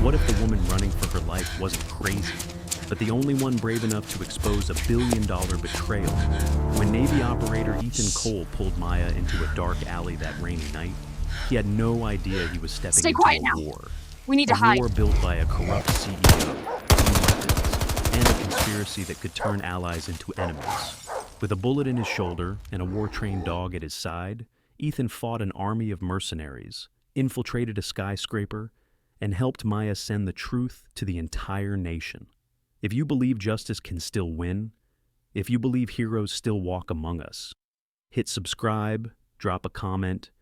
What if the woman running for her life wasn't crazy, but the only one brave enough to expose a billion-dollar betrayal? When Navy operator Ethan Cole pulled Maya into a dark alley that rainy night, he had no idea he was stepping Stay into quiet a now. war. We need to A hide. war built by a corrupt CEO, weapons, and a conspiracy that could turn allies into enemies. With a bullet in his shoulder and a war-trained dog at his side, Ethan fought an army of mercenaries, infiltrated a skyscraper, and helped Maya send the truth to the entire nation. If you believe justice can still win, if you believe heroes still walk among us, hit subscribe, drop a comment,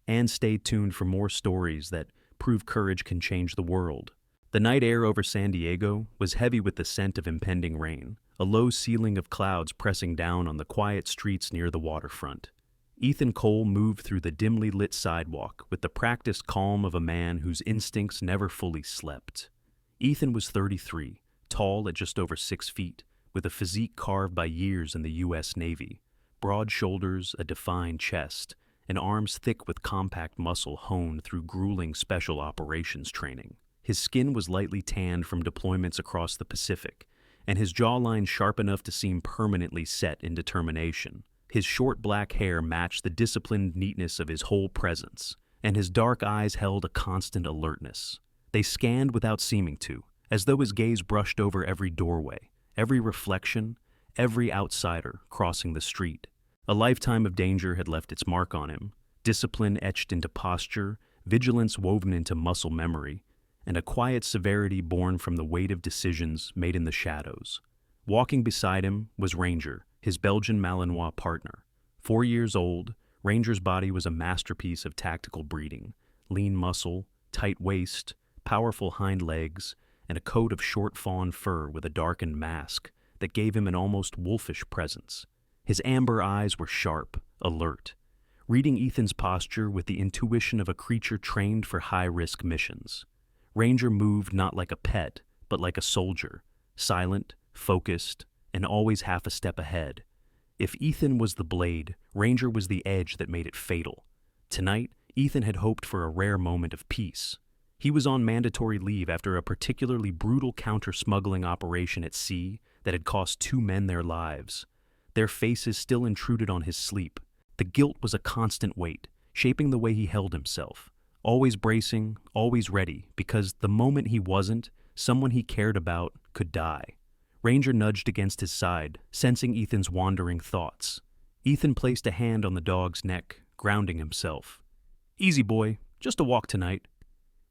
and stay tuned for more stories that prove courage can change the world. The night air over San Diego was heavy with the scent of impending rain, a low ceiling of clouds pressing down on the quiet streets near the waterfront. Ethan Cole moved through the dimly lit sidewalk with the practiced calm of a man whose instincts never fully slept. Ethan was 33, tall at just over 6 feet, with a physique carved by years in the U.S. Navy, broad shoulders, a defined chest, and arms thick with compact muscle honed through grueling special operations training. His skin was lightly tanned from deployments across the Pacific, and his jawline sharp enough to seem permanently set in determination. His short black hair matched the disciplined neatness of his whole presence, and his dark eyes held a constant alertness. They scanned without seeming to, as though his gaze brushed over every doorway, every reflection, every outsider crossing the street. A lifetime of danger had left its mark on him, discipline etched into posture, vigilance woven into muscle memory, and a quiet severity born from the weight of decisions made in the shadows. Walking beside him was Ranger, his Belgian Malinois partner. 4 years old, Ranger's body was a masterpiece of tactical breeding: lean muscle, tight waist, powerful hind legs, and a coat of short fawn fur with a darkened mask that gave him an almost wolfish presence. His amber eyes were sharp, alert, reading Ethan's posture with the intuition of a creature trained for high-risk missions. Ranger moved not like a pet, but like a soldier, silent, focused, and always half a step ahead. If Ethan was the blade, Ranger was the edge that made it fatal. Tonight, Ethan had hoped for a rare moment of peace. He was on mandatory leave after a particularly brutal counter-smuggling operation at sea that had cost 2 men their lives. Their faces still intruded on his sleep. The guilt was a constant weight, shaping the way he held himself. Always bracing, always ready, because the moment he wasn't, someone he cared about could die. Ranger nudged against his side, sensing Ethan's wandering thoughts. Ethan placed a hand on the dog's neck, grounding himself. "Easy, boy, just a walk tonight."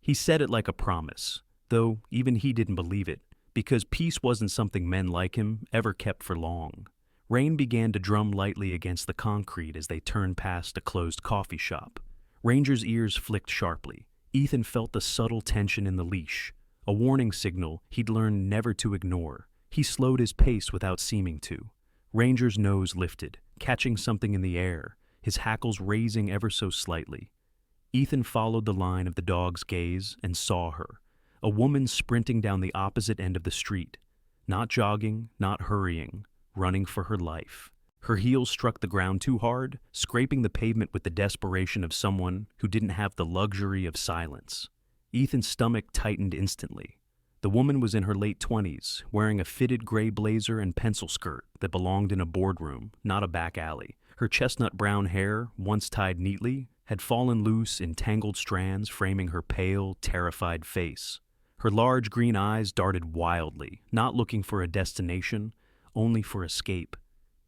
He said it like a promise, though even he didn't believe it, because peace wasn't something men like him ever kept for long. Rain began to drum lightly against the concrete as they turned past a closed coffee shop. Ranger's ears flicked sharply. Ethan felt the subtle tension in the leash, a warning signal he'd learned never to ignore. He slowed his pace without seeming to. Ranger's nose lifted, catching something in the air, his hackles raising ever so slightly. Ethan followed the line of the dog's gaze and saw her, a woman sprinting down the opposite end of the street, not jogging, not hurrying, running for her life. Her heels struck the ground too hard, scraping the pavement with the desperation of someone who didn't have the luxury of silence. Ethan's stomach tightened instantly. The woman was in her late 20s, wearing a fitted gray blazer and pencil skirt that belonged in a boardroom, not a back alley. Her chestnut brown hair, once tied neatly, had fallen loose in tangled strands framing her pale, terrified face. Her large green eyes darted wildly, not looking for a destination, only for escape.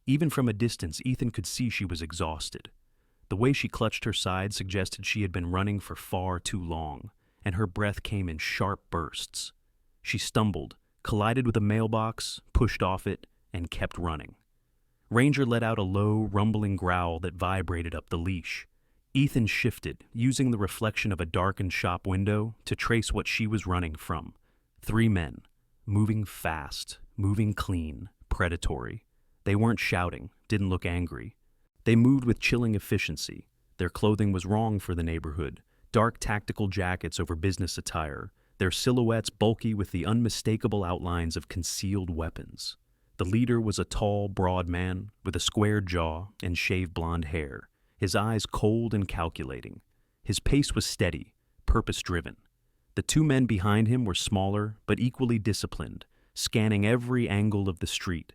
Even from a distance, Ethan could see she was exhausted. The way she clutched her side suggested she had been running for far too long, and her breath came in sharp bursts. She stumbled, collided with a mailbox, pushed off it, and kept running. Ranger let out a low, rumbling growl that vibrated up the leash. Ethan shifted, using the reflection of a darkened shop window to trace what she was running from. 3 men, moving fast, moving clean, predatory. They weren't shouting, didn't look angry. They moved with chilling efficiency. Their clothing was wrong for the neighborhood, dark tactical jackets over business attire, their silhouettes bulky with the unmistakable outlines of concealed weapons. The leader was a tall, broad man with a squared jaw and shaved blonde hair, his eyes cold and calculating. His pace was steady, purpose-driven. The two men behind him were smaller but equally disciplined, scanning every angle of the street.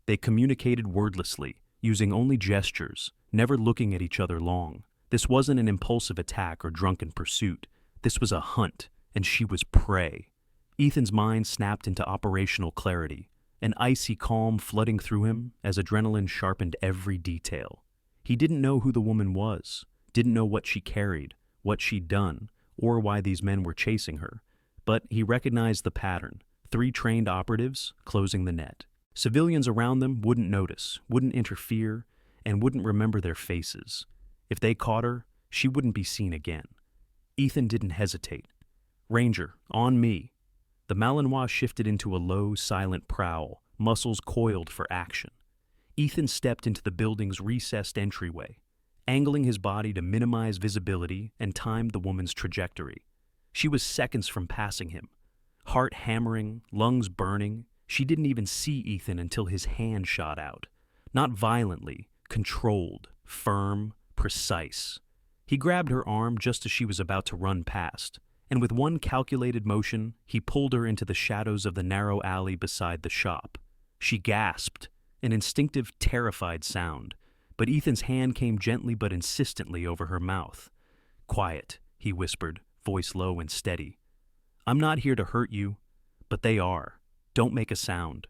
They communicated wordlessly, using only gestures, never looking at each other long. This wasn't an impulsive attack or drunken pursuit. This was a hunt, and she was prey. Ethan's mind snapped into operational clarity, an icy calm flooding through him as adrenaline sharpened every detail. He didn't know who the woman was, didn't know what she carried, what she'd done, or why these men were chasing her. But he recognized the pattern: 3 trained operatives closing the net. Civilians around them wouldn't notice, wouldn't interfere, and wouldn't remember their faces. If they caught her, she wouldn't be seen again. Ethan didn't hesitate. "Ranger, on me." The Malinois shifted into a low, silent prowl, muscles coiled for action. Ethan stepped into the building's recessed entryway, angling his body to minimize visibility and timed the woman's trajectory. She was seconds from passing him. Heart hammering, lungs burning, she didn't even see Ethan until his hand shot out. Not violently, controlled, firm, precise. He grabbed her arm just as she was about to run past, and with one calculated motion, he pulled her into the shadows of the narrow alley beside the shop. She gasped, an instinctive, terrified sound, but Ethan's hand came gently but insistently over her mouth. "Quiet," he whispered, voice low and steady. "I'm not here to hurt you, but they are. Don't make a sound."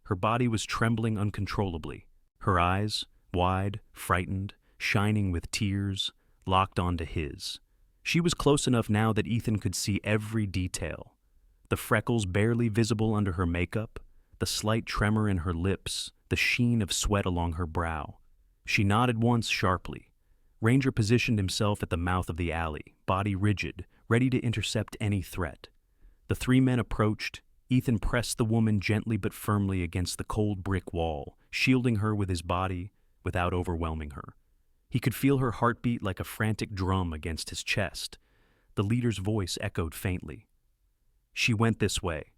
Her body was trembling uncontrollably, her eyes, wide, frightened, shining with tears, locked onto his. She was close enough now that Ethan could see every detail. The freckles barely visible under her makeup, the slight tremor in her lips, the sheen of sweat along her brow. She nodded once sharply. Ranger positioned himself at the mouth of the alley, body rigid, ready to intercept any threat. The 3 men approached. Ethan pressed the woman gently but firmly against the cold brick wall, shielding her with his body without overwhelming her. He could feel her heartbeat like a frantic drum against his chest. The leader's voice echoed faintly. "She went this way."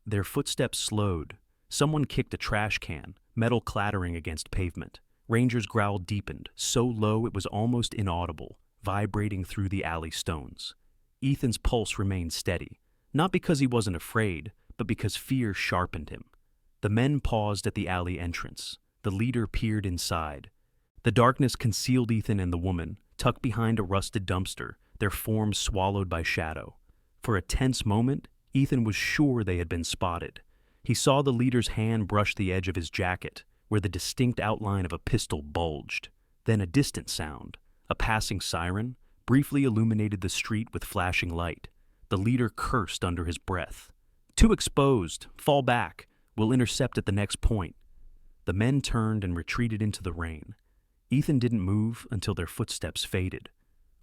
Their footsteps slowed. Someone kicked a trash can, metal clattering against pavement. Ranger's growl deepened, so low it was almost inaudible, vibrating through the alley stones. Ethan's pulse remained steady, not because he wasn't afraid, but because fear sharpened him. The men paused at the alley entrance. The leader peered inside. The darkness concealed Ethan and the woman, tucked behind a rusted dumpster, their forms swallowed by shadow. For a tense moment, Ethan was sure they had been spotted. He saw the leader's hand brush the edge of his jacket, where the distinct outline of a pistol bulged. Then a distant sound, a passing siren, briefly illuminated the street with flashing light. The leader cursed under his breath. "Too exposed. Fall back. We'll intercept at the next point." The men turned and retreated into the rain. Ethan didn't move until their footsteps faded.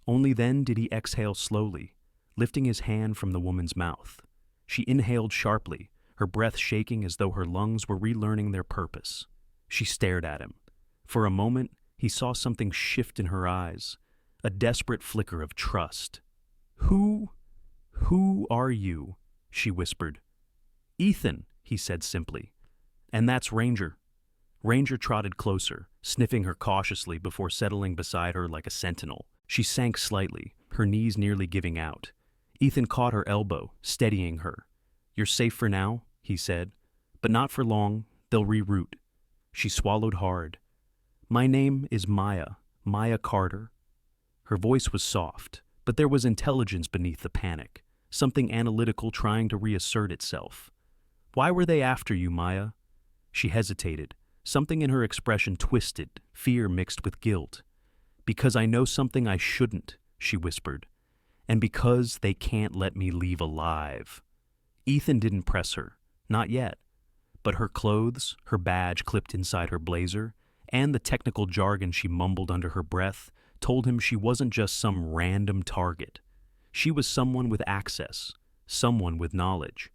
Only then did he exhale slowly, lifting his hand from the woman's mouth. She inhaled sharply, her breath shaking as though her lungs were relearning their purpose. She stared at him. For a moment, he saw something shift in her eyes, a desperate flicker of trust. Who are you?" she whispered. "Ethan," he said simply. "And that's Ranger." Ranger trotted closer, sniffing her cautiously before settling beside her like a sentinel. She sank slightly, her knees nearly giving out. Ethan caught her elbow, steadying her. "You're safe for now," he said, "but not for long. They'll reroute." She swallowed hard. "My name is Maya Carter." Her voice was soft, but there was intelligence beneath the panic, something analytical trying to reassert itself. "Why were they after you, Maya?" She hesitated. Something in her expression twisted, fear mixed with guilt. "Because I know something I shouldn't," she whispered. "And because they can't let me leave alive." Ethan didn't press her, not yet. But her clothes, her badge clipped inside her blazer, and the technical jargon she mumbled under her breath told him she wasn't just some random target. She was someone with access, someone with knowledge.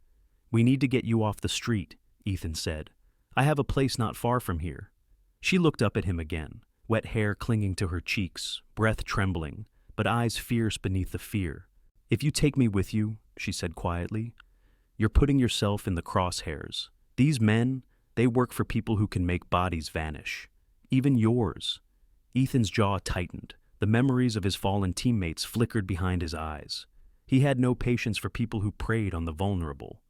"We need to get you off the street," Ethan said. "I have a place not far from here." She looked up at him again, wet hair clinging to her cheeks, breath trembling, but eyes fierce beneath the fear. "If you take me with you," she said quietly, "you're putting yourself in the crosshairs. These men, they work for people who can make bodies vanish. Even yours." Ethan's jaw tightened. The memories of his fallen teammates flickered behind his eyes. He had no patience for people who preyed on the vulnerable.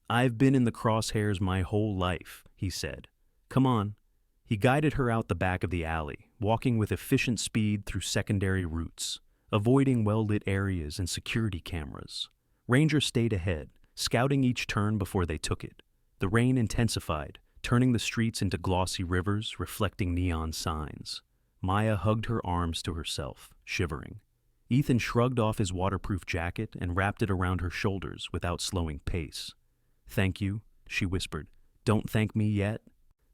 "I've been in the crosshairs my whole life," he said. "Come on." He guided her out the back of the alley, walking with efficient speed through secondary routes, avoiding well-lit areas and security cameras. Ranger stayed ahead, scouting each turn before they took it. The rain intensified, turning the streets into glossy rivers reflecting neon signs. Maya hugged her arms to herself, shivering. Ethan shrugged off his waterproof jacket and wrapped it around her shoulders without slowing pace. "Thank you," she whispered. "Don't thank me yet."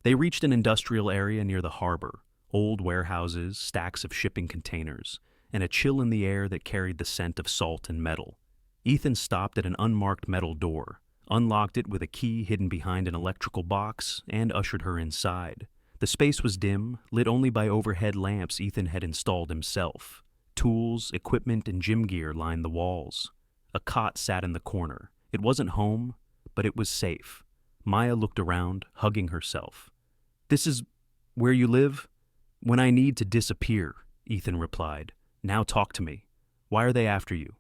They reached an industrial area near the harbor, old warehouses, stacks of shipping containers, and a chill in the air that carried the scent of salt and metal. Ethan stopped at an unmarked metal door, unlocked it with a key hidden behind an electrical box, and ushered her inside. The space was dim, lit only by overhead lamps Ethan had installed himself. Tools, equipment, and gym gear lined the walls. A cot sat in the corner. It wasn't home, but it was safe. Maya looked around, hugging herself. "This is where you live?" "When I need to disappear," Ethan replied. "Now talk to me. Why are they after you?"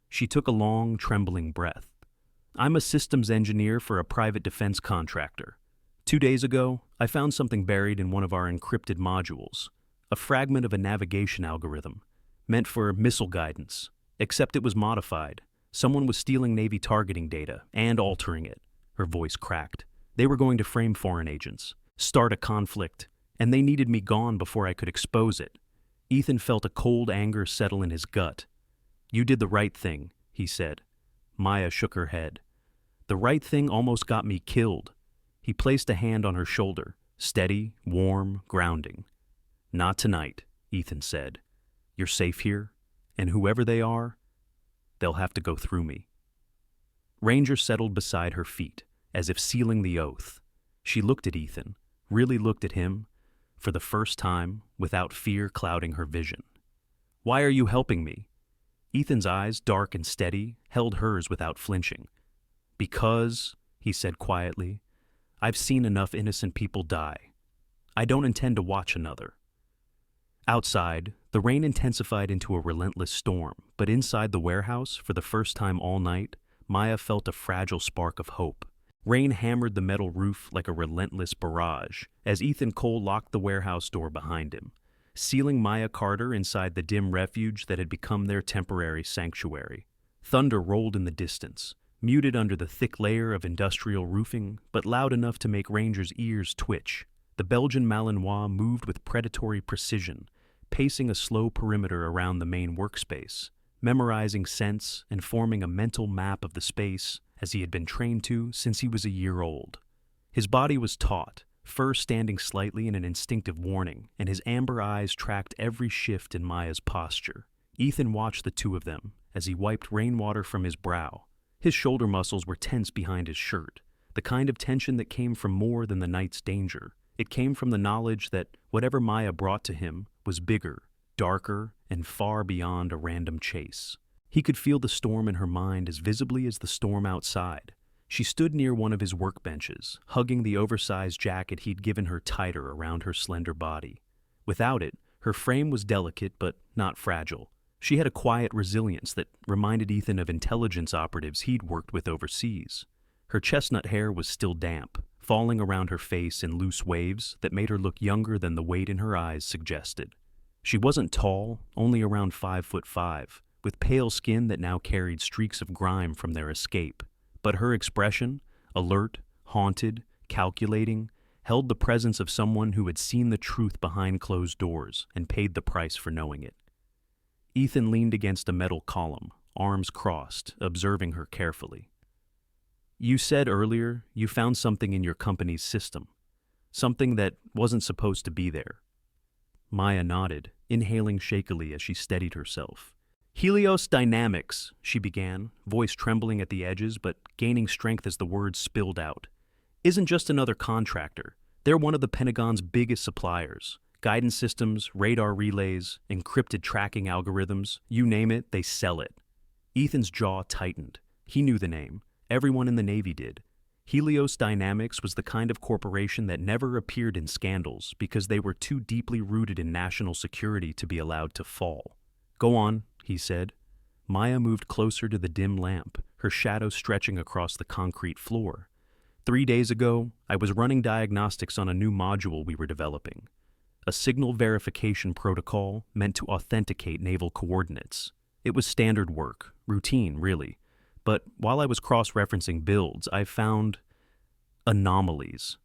She took a long, trembling breath. "I'm a systems engineer for a private defense contractor. 2 days ago, I found something buried in one of our encrypted modules, a fragment of a navigation algorithm, meant for missile guidance, except it was modified. Someone was stealing Navy targeting data and altering it." Her voice cracked. "They were going to frame foreign agents, start a conflict, and they needed me gone before I could expose it." Ethan felt a cold anger settle in his gut. "You did the right thing," he said. Maya shook her head. "The right thing almost got me killed." He placed a hand on her shoulder, steady, warm, grounding. "Not tonight," Ethan said. "You're safe here, and whoever they are, they'll have to go through me." Ranger settled beside her feet, as if sealing the oath. She looked at Ethan, really looked at him, for the first time, without fear clouding her vision. "Why are you helping me?" Ethan's eyes, dark and steady, held hers without flinching. "Because," he said quietly, "I've seen enough innocent people die. I don't intend to watch another." Outside, the rain intensified into a relentless storm, but inside the warehouse, for the first time all night, Maya felt a fragile spark of hope. Rain hammered the metal roof like a relentless barrage as Ethan Cole locked the warehouse door behind him, sealing Maya Carter inside the dim refuge that had become their temporary sanctuary. Thunder rolled in the distance, muted under the thick layer of industrial roofing, but loud enough to make Ranger's ears twitch. The Belgian Malinois moved with predatory precision, pacing a slow perimeter around the main workspace, memorizing scents and forming a mental map of the space as he had been trained to since he was a year old. His body was taut, fur standing slightly in an instinctive warning, and his amber eyes tracked every shift in Maya's posture. Ethan watched the two of them as he wiped rainwater from his brow. His shoulder muscles were tense behind his shirt, the kind of tension that came from more than the night's danger. It came from the knowledge that whatever Maya brought to him was bigger, darker, and far beyond a random chase. He could feel the storm in her mind as visibly as the storm outside. She stood near one of his workbenches, hugging the oversized jacket he'd given her tighter around her slender body. Without it, her frame was delicate but not fragile. She had a quiet resilience that reminded Ethan of intelligence operatives he'd worked with overseas. Her chestnut hair was still damp, falling around her face in loose waves that made her look younger than the weight in her eyes suggested. She wasn't tall, only around 5'5", with pale skin that now carried streaks of grime from their escape. But her expression, alert, haunted, calculating, held the presence of someone who had seen the truth behind closed doors and paid the price for knowing it. Ethan leaned against a metal column, arms crossed, observing her carefully. "You said earlier you found something in your company's system, something that wasn't supposed to be there." Maya nodded, inhaling shakily as she steadied herself. "Helios Dynamics," she began, voice trembling at the edges but gaining strength as the words spilled out, "isn't just another contractor. They're one of the Pentagon's biggest suppliers. Guidance systems, radar relays, encrypted tracking algorithms, you name it, they sell it." Ethan's jaw tightened. He knew the name. Everyone in the Navy did. Helios Dynamics was the kind of corporation that never appeared in scandals because they were too deeply rooted in national security to be allowed to fall. "Go on," he said. Maya moved closer to the dim lamp, her shadow stretching across the concrete floor. 3 days ago, I was running diagnostics on a new module we were developing. A signal verification protocol meant to authenticate naval coordinates. It was standard work, routine, really. But while I was cross-referencing builds, I found anomalies.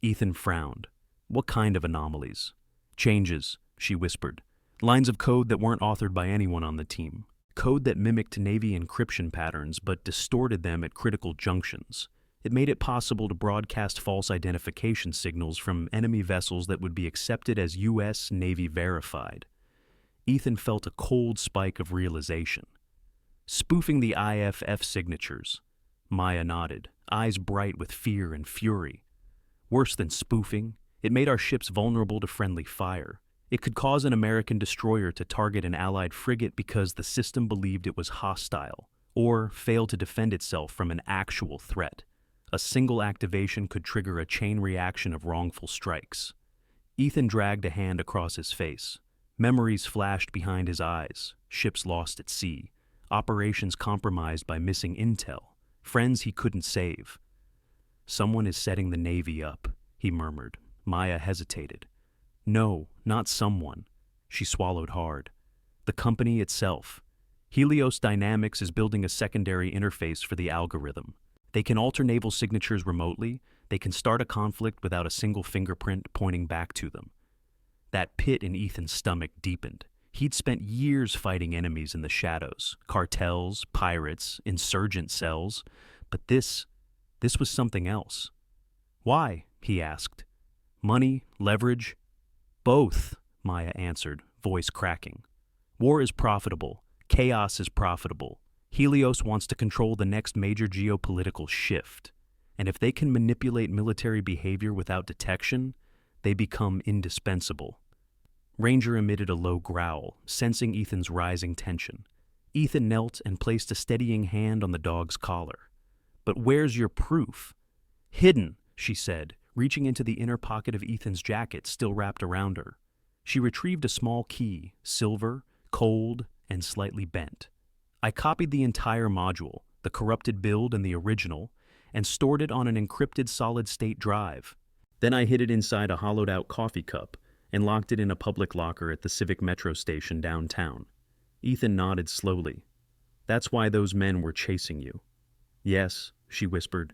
Ethan frowned. What kind of anomalies? Changes, she whispered. Lines of code that weren't authored by anyone on the team. Code that mimicked Navy encryption patterns but distorted them at critical junctions. It made it possible to broadcast false identification signals from enemy vessels that would be accepted as U.S. Navy verified. Ethan felt a cold spike of realization. Spoofing the IFF signatures. Maya nodded, eyes bright with fear and fury. Worse than spoofing, it made our ships vulnerable to friendly fire. It could cause an American destroyer to target an Allied frigate because the system believed it was hostile, or failed to defend itself from an actual threat. A single activation could trigger a chain reaction of wrongful strikes. Ethan dragged a hand across his face. Memories flashed behind his eyes, ships lost at sea, operations compromised by missing intel, friends he couldn't save. Someone is setting the Navy up, he murmured. Maya hesitated. No, not someone. She swallowed hard. The company itself. Helios Dynamics is building a secondary interface for the algorithm. They can alter naval signatures remotely. They can start a conflict without a single fingerprint pointing back to them. That pit in Ethan's stomach deepened. He'd spent years fighting enemies in the shadows, cartels, pirates, insurgent cells. But this was something else. Why? He asked. Money, leverage? Both, Maya answered, voice cracking. War is profitable. Chaos is profitable. Helios wants to control the next major geopolitical shift. And if they can manipulate military behavior without detection, they become indispensable. Ranger emitted a low growl, sensing Ethan's rising tension. Ethan knelt and placed a steadying hand on the dog's collar. But where's your proof? Hidden, she said, reaching into the inner pocket of Ethan's jacket still wrapped around her. She retrieved a small key, silver, cold, and slightly bent. I copied the entire module, the corrupted build and the original, and stored it on an encrypted solid-state drive. Then I hid it inside a hollowed-out coffee cup and locked it in a public locker at the Civic Metro station downtown. Ethan nodded slowly. That's why those men were chasing you. Yes, she whispered.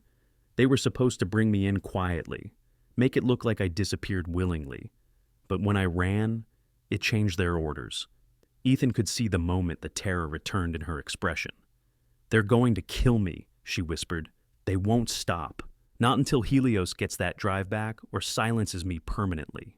They were supposed to bring me in quietly, make it look like I disappeared willingly. But when I ran, it changed their orders. Ethan could see the moment the terror returned in her expression. They're going to kill me, she whispered. They won't stop. Not until Helios gets that drive back or silences me permanently.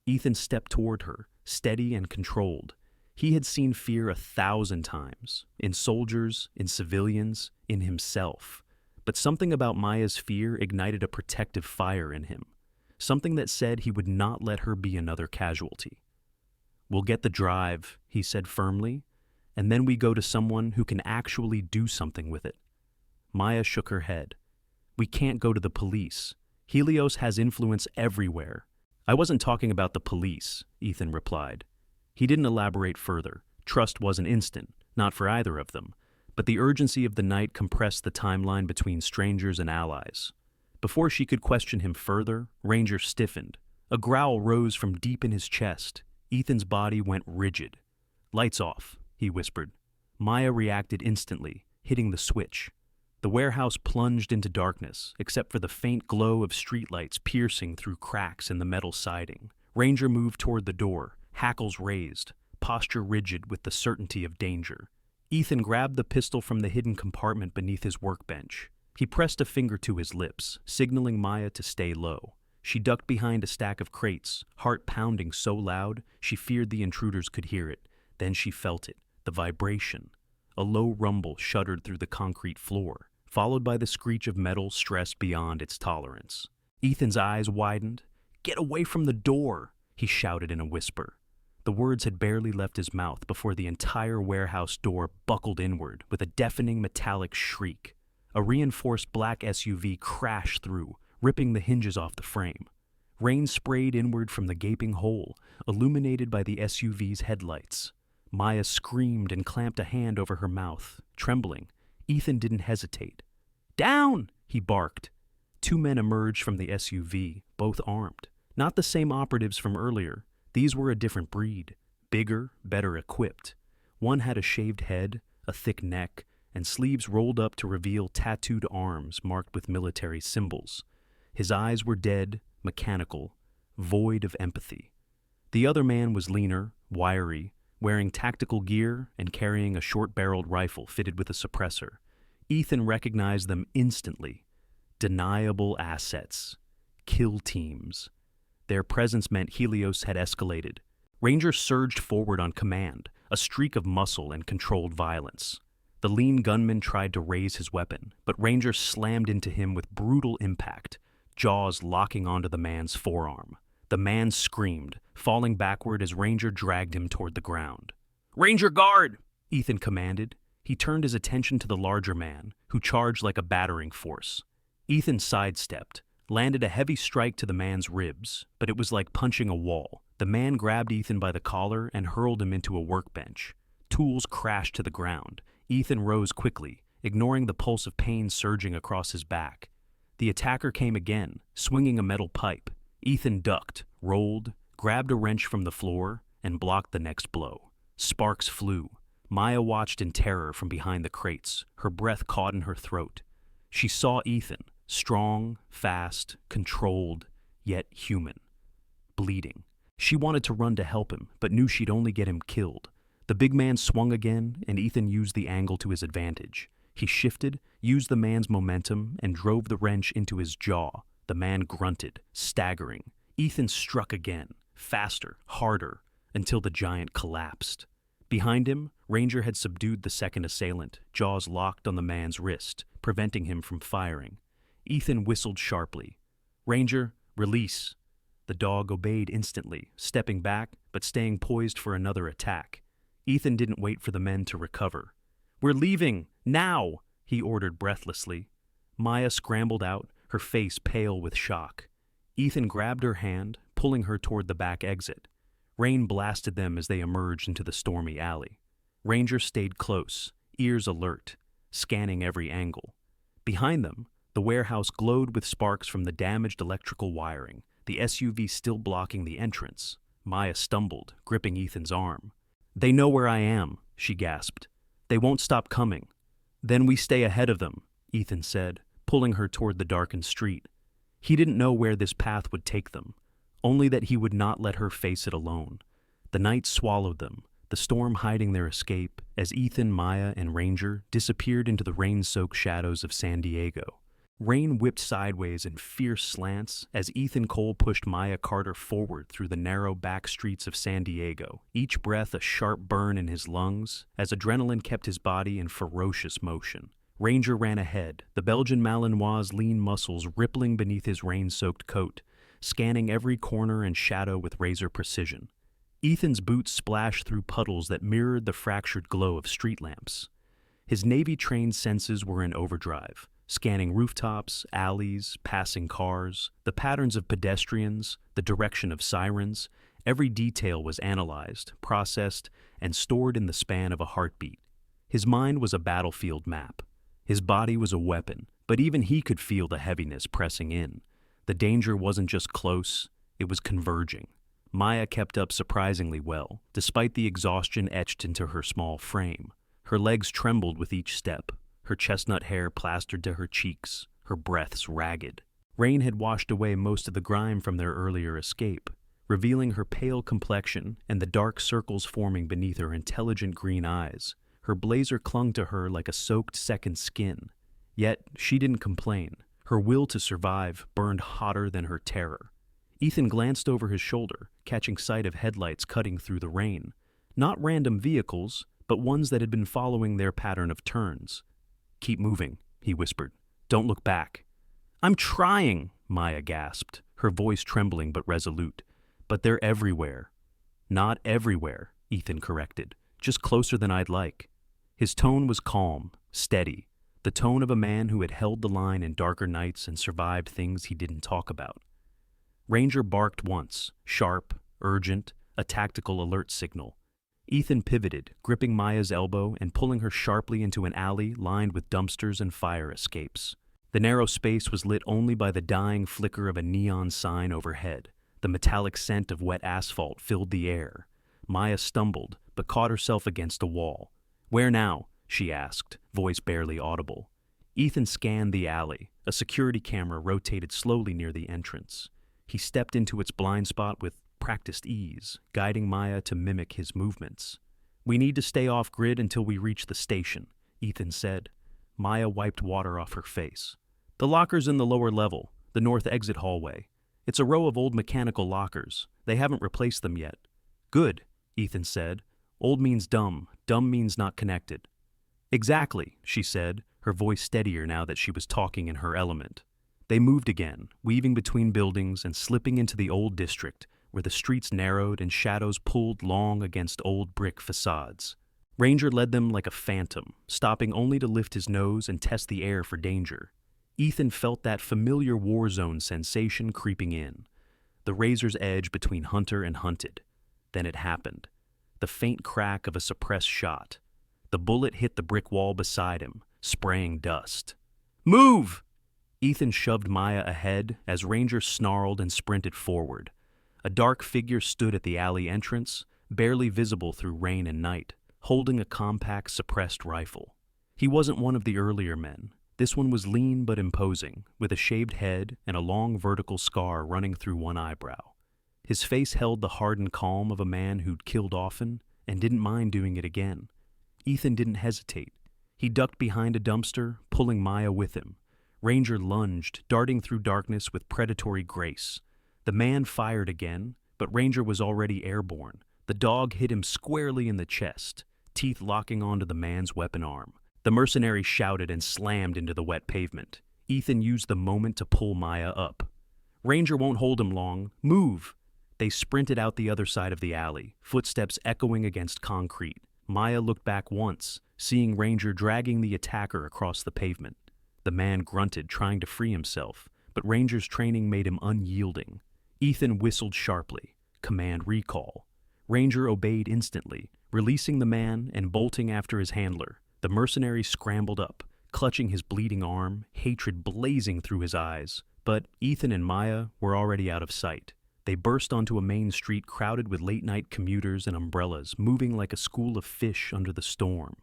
Ethan stepped toward her, steady and controlled. He had seen fear 1,000 times, in soldiers, in civilians, in himself. But something about Maya's fear ignited a protective fire in him, something that said he would not let her be another casualty. We'll get the drive, he said firmly, and then we go to someone who can actually do something with it. Maya shook her head. We can't go to the police. Helios has influence everywhere. I wasn't talking about the police, Ethan replied. He didn't elaborate further. Trust wasn't instant, not for either of them. But the urgency of the night compressed the timeline between strangers and allies. Before she could question him further, Ranger stiffened. A growl rose from deep in his chest. Ethan's body went rigid. Lights off, he whispered. Maya reacted instantly, hitting the switch. The warehouse plunged into darkness, except for the faint glow of streetlights piercing through cracks in the metal siding. Ranger moved toward the door, hackles raised, posture rigid with the certainty of danger. Ethan grabbed the pistol from the hidden compartment beneath his workbench. He pressed a finger to his lips, signaling Maya to stay low. She ducked behind a stack of crates, heart pounding so loud she feared the intruders could hear it. Then she felt it, the vibration. A low rumble shuddered through the concrete floor, followed by the screech of metal stressed beyond its tolerance. Ethan's eyes widened. "Get away from the door!" he shouted in a whisper. The words had barely left his mouth before the entire warehouse door buckled inward with a deafening metallic shriek. A reinforced black SUV crashed through, ripping the hinges off the frame. Rain sprayed inward from the gaping hole, illuminated by the SUV's headlights. Maya screamed and clamped a hand over her mouth, trembling. Ethan didn't hesitate. "Down!" he barked. Two men emerged from the SUV, both armed. Not the same operatives from earlier. These were a different breed. Bigger, better equipped. One had a shaved head, a thick neck, and sleeves rolled up to reveal tattooed arms marked with military symbols. His eyes were dead, mechanical, void of empathy. The other man was leaner, wiry, wearing tactical gear and carrying a short-barreled rifle fitted with a suppressor. Ethan recognized them instantly. Deniable assets. Kill teams. Their presence meant Helios had escalated. Ranger surged forward on command, a streak of muscle and controlled violence. The lean gunman tried to raise his weapon, but Ranger slammed into him with brutal impact, jaws locking onto the man's forearm. The man screamed, falling backward as Ranger dragged him toward the ground. "Ranger, guard!" Ethan commanded. He turned his attention to the larger man, who charged like a battering force. Ethan sidestepped, landed a heavy strike to the man's ribs, but it was like punching a wall. The man grabbed Ethan by the collar and hurled him into a workbench. Tools crashed to the ground. Ethan rose quickly, ignoring the pulse of pain surging across his back. The attacker came again, swinging a metal pipe. Ethan ducked, rolled, grabbed a wrench from the floor, and blocked the next blow. Sparks flew. Maya watched in terror from behind the crates, her breath caught in her throat. She saw Ethan, strong, fast, controlled, yet human, bleeding. She wanted to run to help him, but knew she'd only get him killed. The big man swung again, and Ethan used the angle to his advantage. He shifted, used the man's momentum, and drove the wrench into his jaw. The man grunted, staggering. Ethan struck again, faster, harder, until the giant collapsed. Behind him, Ranger had subdued the second assailant, jaws locked on the man's wrist, preventing him from firing. Ethan whistled sharply. "Ranger, release." The dog obeyed instantly, stepping back, but staying poised for another attack. Ethan didn't wait for the men to recover. "We're leaving, now!" he ordered breathlessly. Maya scrambled out, her face pale with shock. Ethan grabbed her hand, pulling her toward the back exit. Rain blasted them as they emerged into the stormy alley. Ranger stayed close, ears alert, scanning every angle. Behind them, the warehouse glowed with sparks from the damaged electrical wiring, the SUV still blocking the entrance. Maya stumbled, gripping Ethan's arm. "They know where I am," she gasped. "They won't stop coming." "Then we stay ahead of them," Ethan said, pulling her toward the darkened street. He didn't know where this path would take them, only that he would not let her face it alone. The night swallowed them, the storm hiding their escape, as Ethan, Maya, and Ranger disappeared into the rain-soaked shadows of San Diego. Rain whipped sideways in fierce slants as Ethan Cole pushed Maya Carter forward through the narrow back streets of San Diego, each breath a sharp burn in his lungs as adrenaline kept his body in ferocious motion. Ranger ran ahead, the Belgian Malinois' lean muscles rippling beneath his rain-soaked coat, scanning every corner and shadow with razor precision. Ethan's boots splashed through puddles that mirrored the fractured glow of street lamps. His Navy-trained senses were in overdrive, scanning rooftops, alleys, passing cars, the patterns of pedestrians, the direction of sirens. Every detail was analyzed, processed, and stored in the span of a heartbeat. His mind was a battlefield map. His body was a weapon, but even he could feel the heaviness pressing in. The danger wasn't just close, it was converging. Maya kept up surprisingly well, despite the exhaustion etched into her small frame. Her legs trembled with each step, her chestnut hair plastered to her cheeks, her breaths ragged. Rain had washed away most of the grime from their earlier escape, revealing her pale complexion and the dark circles forming beneath her intelligent green eyes. Her blazer clung to her like a soaked second skin. Yet she didn't complain. Her will to survive burned hotter than her terror. Ethan glanced over his shoulder, catching sight of headlights cutting through the rain. Not random vehicles, but ones that had been following their pattern of turns. "Keep moving," he whispered. "Don't look back." "I'm trying," Maya gasped, her voice trembling but resolute. "But they're everywhere." "Not everywhere," Ethan corrected. "Just closer than I'd like." His tone was calm, steady, the tone of a man who had held the line in darker nights and survived things he didn't talk about. Ranger barked once, sharp, urgent, a tactical alert signal. Ethan pivoted, gripping Maya's elbow and pulling her sharply into an alley lined with dumpsters and fire escapes. The narrow space was lit only by the dying flicker of a neon sign overhead. The metallic scent of wet asphalt filled the air. Maya stumbled, but caught herself against a wall. "Where now?" she asked, voice barely audible. Ethan scanned the alley. A security camera rotated slowly near the entrance. He stepped into its blind spot with practiced ease, guiding Maya to mimic his movements. "We need to stay off-grid until we reach the station," Ethan said. Maya wiped water off her face. "The locker's in the lower level, the north exit hallway. It's a row of old mechanical lockers. They haven't replaced them yet." "Good," Ethan said. "Old means dumb. Dumb means not connected." "Exactly," she said, her voice steadier now that she was talking in her element. They moved again, weaving between buildings and slipping into the old district, where the streets narrowed and shadows pulled long against old brick facades. Ranger led them like a phantom, stopping only to lift his nose and test the air for danger. Ethan felt that familiar war zone sensation creeping in, the razor's edge between hunter and hunted. Then it happened. The faint crack of a suppressed shot. The bullet hit the brick wall beside him, spraying dust. "Move!" Ethan shoved Maya ahead as Ranger snarled and sprinted forward. A dark figure stood at the alley entrance, barely visible through rain and night, holding a compact, suppressed rifle. He wasn't one of the earlier men. This one was lean but imposing, with a shaved head and a long vertical scar running through one eyebrow. His face held the hardened calm of a man who'd killed often and didn't mind doing it again. Ethan didn't hesitate. He ducked behind a dumpster, pulling Maya with him. Ranger lunged, darting through darkness with predatory grace. The man fired again, but Ranger was already airborne. The dog hit him squarely in the chest, teeth locking onto the man's weapon arm. The mercenary shouted and slammed into the wet pavement. Ethan used the moment to pull Maya up. "Ranger won't hold him long. Move!" They sprinted out the other side of the alley, footsteps echoing against concrete. Maya looked back once, seeing Ranger dragging the attacker across the pavement. The man grunted, trying to free himself, but Ranger's training made him unyielding. Ethan whistled sharply. Command recall. Ranger obeyed instantly, releasing the man and bolting after his handler. The mercenary scrambled up, clutching his bleeding arm, hatred blazing through his eyes. But Ethan and Maya were already out of sight. They burst onto a main street crowded with late-night commuters and umbrellas, moving like a school of fish under the storm.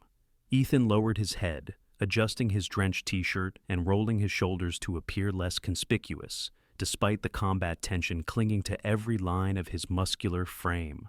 Ethan lowered his head, adjusting his drenched t-shirt and rolling his shoulders to appear less conspicuous, despite the combat tension clinging to every line of his muscular frame.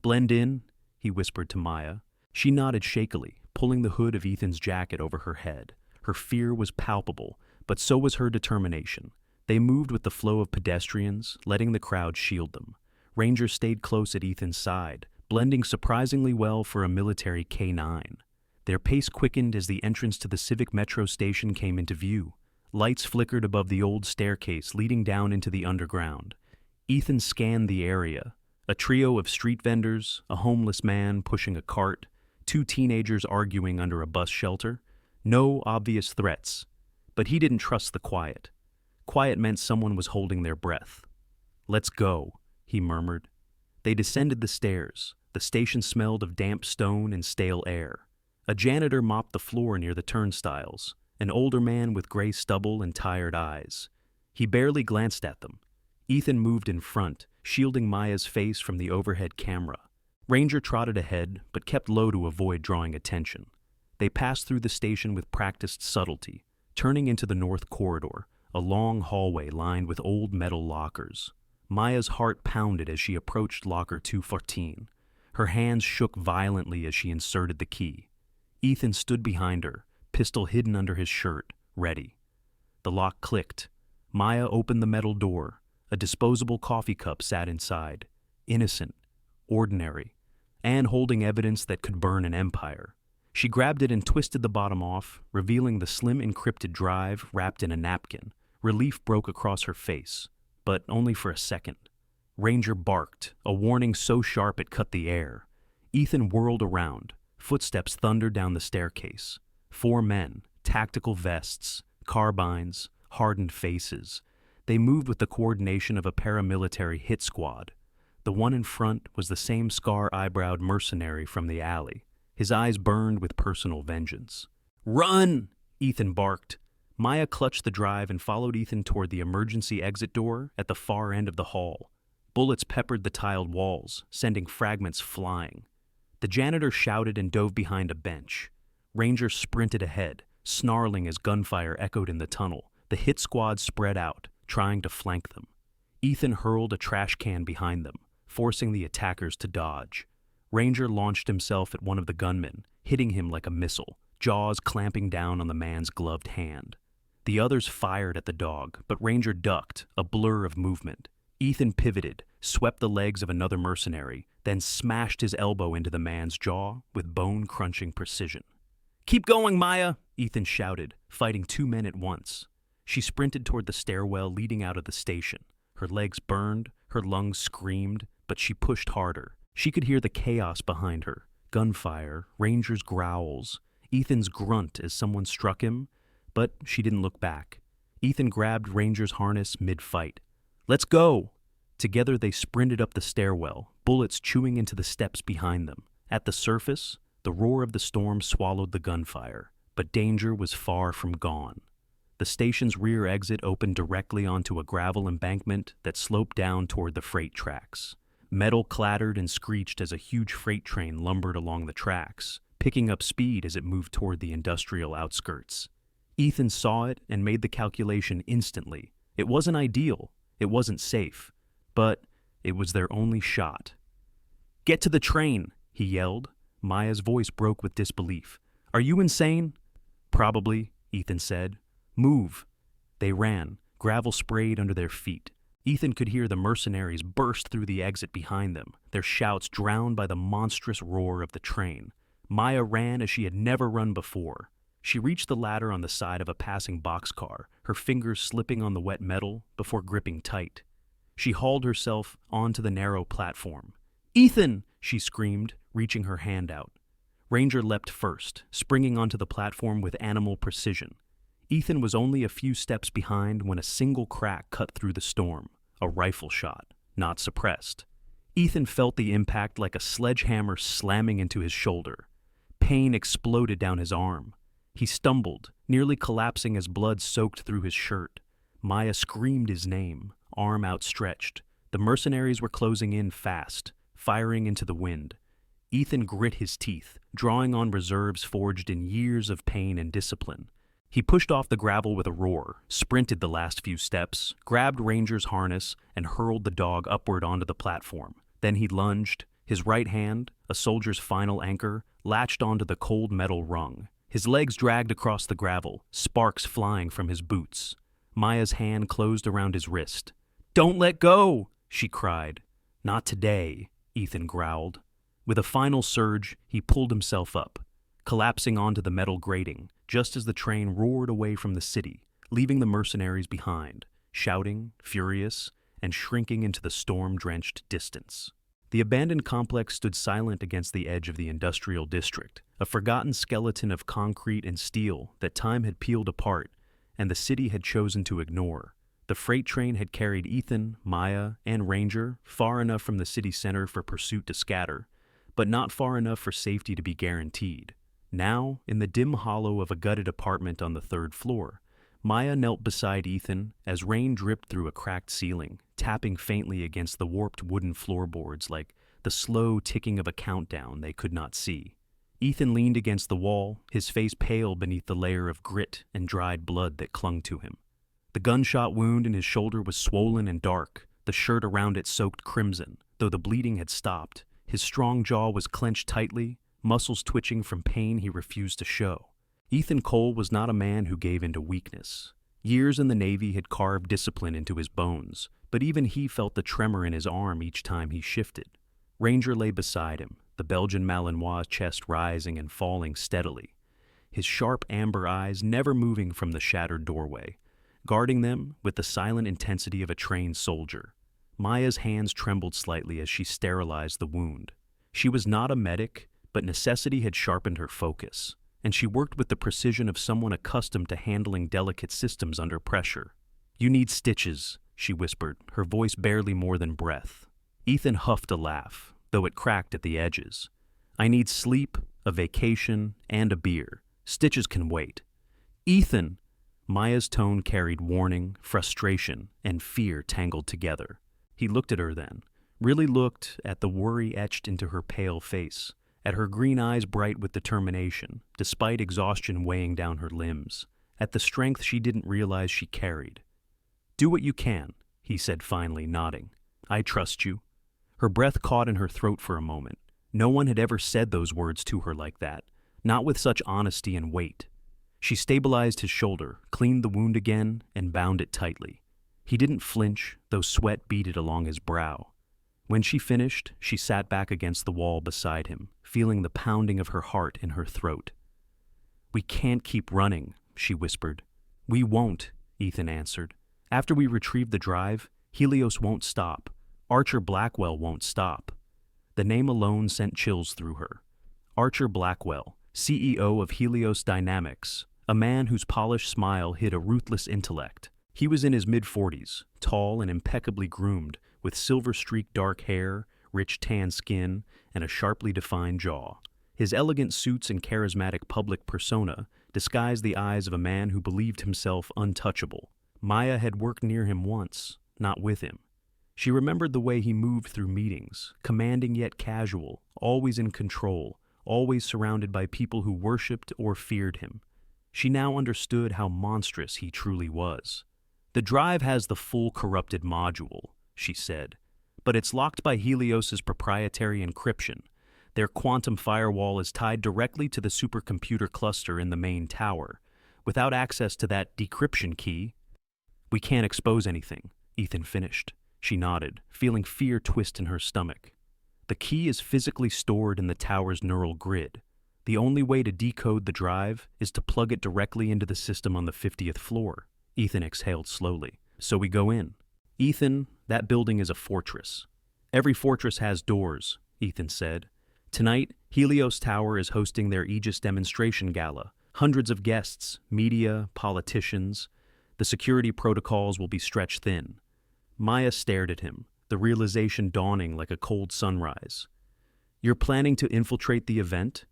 "Blend in," he whispered to Maya. She nodded shakily, pulling the hood of Ethan's jacket over her head. Her fear was palpable, but so was her determination. They moved with the flow of pedestrians, letting the crowd shield them. Ranger stayed close at Ethan's side, blending surprisingly well for a military K-9. Their pace quickened as the entrance to the Civic Metro station came into view. Lights flickered above the old staircase leading down into the underground. Ethan scanned the area. A trio of street vendors, a homeless man pushing a cart, two teenagers arguing under a bus shelter. No obvious threats, but he didn't trust the quiet. Quiet meant someone was holding their breath. "Let's go," he murmured. They descended the stairs. The station smelled of damp stone and stale air. A janitor mopped the floor near the turnstiles, an older man with gray stubble and tired eyes. He barely glanced at them. Ethan moved in front, shielding Maya's face from the overhead camera. Ranger trotted ahead, but kept low to avoid drawing attention. They passed through the station with practiced subtlety, turning into the north corridor, a long hallway lined with old metal lockers. Maya's heart pounded as she approached locker 214. Her hands shook violently as she inserted the key. Ethan stood behind her, pistol hidden under his shirt, ready. The lock clicked. Maya opened the metal door. A disposable coffee cup sat inside. Innocent, ordinary, and holding evidence that could burn an empire. She grabbed it and twisted the bottom off, revealing the slim encrypted drive wrapped in a napkin. Relief broke across her face, but only for a second. Ranger barked, a warning so sharp it cut the air. Ethan whirled around. Footsteps thundered down the staircase. 4 men, tactical vests, carbines, hardened faces. They moved with the coordination of a paramilitary hit squad. The one in front was the same scar-eyebrowed mercenary from the alley. His eyes burned with personal vengeance. "Run!" Ethan barked. Maya clutched the drive and followed Ethan toward the emergency exit door at the far end of the hall. Bullets peppered the tiled walls, sending fragments flying. The janitor shouted and dove behind a bench. Ranger sprinted ahead, snarling as gunfire echoed in the tunnel. The hit squad spread out, trying to flank them. Ethan hurled a trash can behind them, forcing the attackers to dodge. Ranger launched himself at one of the gunmen, hitting him like a missile, jaws clamping down on the man's gloved hand. The others fired at the dog, but Ranger ducked, a blur of movement. Ethan pivoted, swept the legs of another mercenary, then smashed his elbow into the man's jaw with bone-crunching precision. "Keep going, Maya!" Ethan shouted, fighting two men at once. She sprinted toward the stairwell leading out of the station. Her legs burned, her lungs screamed, but she pushed harder. She could hear the chaos behind her. Gunfire, Ranger's growls, Ethan's grunt as someone struck him, but she didn't look back. Ethan grabbed Ranger's harness mid-fight. "Let's go!" Together they sprinted up the stairwell, bullets chewing into the steps behind them. At the surface, the roar of the storm swallowed the gunfire, but danger was far from gone. The station's rear exit opened directly onto a gravel embankment that sloped down toward the freight tracks. Metal clattered and screeched as a huge freight train lumbered along the tracks, picking up speed as it moved toward the industrial outskirts. Ethan saw it and made the calculation instantly. It wasn't ideal, it wasn't safe, but it was their only shot. "Get to the train," he yelled. Maya's voice broke with disbelief. "Are you insane?" "Probably," Ethan said. "Move." They ran, gravel sprayed under their feet. Ethan could hear the mercenaries burst through the exit behind them, their shouts drowned by the monstrous roar of the train. Maya ran as she had never run before. She reached the ladder on the side of a passing boxcar, her fingers slipping on the wet metal before gripping tight. She hauled herself onto the narrow platform. "Ethan!" she screamed, reaching her hand out. Ranger leapt first, springing onto the platform with animal precision. Ethan was only a few steps behind when a single crack cut through the storm, a rifle shot, not suppressed. Ethan felt the impact like a sledgehammer slamming into his shoulder. Pain exploded down his arm. He stumbled, nearly collapsing as blood soaked through his shirt. Maya screamed his name, arm outstretched. The mercenaries were closing in fast, firing into the wind. Ethan grit his teeth, drawing on reserves forged in years of pain and discipline. He pushed off the gravel with a roar, sprinted the last few steps, grabbed Ranger's harness, and hurled the dog upward onto the platform. Then he lunged. His right hand, a soldier's final anchor, latched onto the cold metal rung. His legs dragged across the gravel, sparks flying from his boots. Maya's hand closed around his wrist. "Don't let go!" she cried. "Not today," Ethan growled. With a final surge, he pulled himself up, collapsing onto the metal grating, just as the train roared away from the city, leaving the mercenaries behind, shouting, furious, and shrinking into the storm-drenched distance. The abandoned complex stood silent against the edge of the industrial district, a forgotten skeleton of concrete and steel that time had peeled apart and the city had chosen to ignore. The freight train had carried Ethan, Maya, and Ranger far enough from the city center for pursuit to scatter, but not far enough for safety to be guaranteed. Now, in the dim hollow of a gutted apartment on the third floor, Maya knelt beside Ethan as rain dripped through a cracked ceiling, tapping faintly against the warped wooden floorboards like the slow ticking of a countdown they could not see. Ethan leaned against the wall, his face pale beneath the layer of grit and dried blood that clung to him. The gunshot wound in his shoulder was swollen and dark, the shirt around it soaked crimson, though the bleeding had stopped. His strong jaw was clenched tightly, muscles twitching from pain he refused to show. Ethan Cole was not a man who gave in to weakness. Years in the Navy had carved discipline into his bones, but even he felt the tremor in his arm each time he shifted. Ranger lay beside him, the Belgian Malinois chest rising and falling steadily, his sharp amber eyes never moving from the shattered doorway, guarding them with the silent intensity of a trained soldier. Maya's hands trembled slightly as she sterilized the wound. She was not a medic, but necessity had sharpened her focus, and she worked with the precision of someone accustomed to handling delicate systems under pressure. "You need stitches," she whispered, her voice barely more than breath. Ethan huffed a laugh, though it cracked at the edges. I need sleep, a vacation, and a beer. Stitches can wait. Ethan! Maya's tone carried warning, frustration, and fear tangled together. He looked at her then, really looked at the worry etched into her pale face, at her green eyes bright with determination, despite exhaustion weighing down her limbs, at the strength she didn't realize she carried. Do what you can, he said finally, nodding. I trust you. Her breath caught in her throat for a moment. No one had ever said those words to her like that, not with such honesty and weight. She stabilized his shoulder, cleaned the wound again, and bound it tightly. He didn't flinch, though sweat beaded along his brow. When she finished, she sat back against the wall beside him, feeling the pounding of her heart in her throat. We can't keep running, she whispered. We won't, Ethan answered. After we retrieve the drive, Helios won't stop. Archer Blackwell won't stop. The name alone sent chills through her. Archer Blackwell, CEO of Helios Dynamics, a man whose polished smile hid a ruthless intellect. He was in his mid-40s, tall and impeccably groomed, with silver-streaked dark hair, rich tan skin, and a sharply defined jaw. His elegant suits and charismatic public persona disguised the eyes of a man who believed himself untouchable. Maya had worked near him once, not with him. She remembered the way he moved through meetings, commanding yet casual, always in control, always surrounded by people who worshipped or feared him. She now understood how monstrous he truly was. The drive has the full corrupted module, she said, but it's locked by Helios's proprietary encryption. Their quantum firewall is tied directly to the supercomputer cluster in the main tower. Without access to that decryption key, we can't expose anything, Ethan finished. She nodded, feeling fear twist in her stomach. The key is physically stored in the tower's neural grid. The only way to decode the drive is to plug it directly into the system on the 50th floor. Ethan exhaled slowly. So we go in. Ethan, that building is a fortress. Every fortress has doors, Ethan said. Tonight, Helios Tower is hosting their Aegis demonstration gala. Hundreds of guests, media, politicians. The security protocols will be stretched thin. Maya stared at him, the realization dawning like a cold sunrise. You're planning to infiltrate the event?